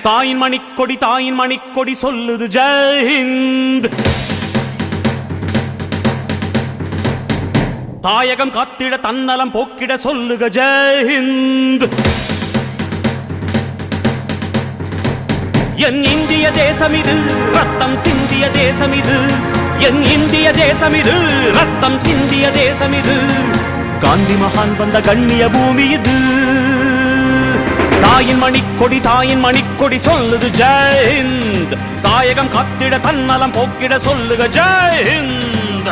தாயின் மணிக்கொடி சொல்லுது ஜெய் ஹிந்த். தாயகம் காத்திட தன்னலம் போக்கிட சொல்லுக ஜெய் ஹிந்த். என் இந்திய தேசம் இது ரத்தம் சிந்திய தேசம் இது, என் இந்திய தேசம் இது ரத்தம் சிந்திய தேசம் இது, காந்தி மகான் வந்த கண்ணிய பூமி இது. தாயின் மணிக்கொடி சொல்லுது ஜெய் ஹிந்த். தாயகம் காத்திட தன்னலம் போக்கிட சொல்லுக ஜெய் ஹிந்த்.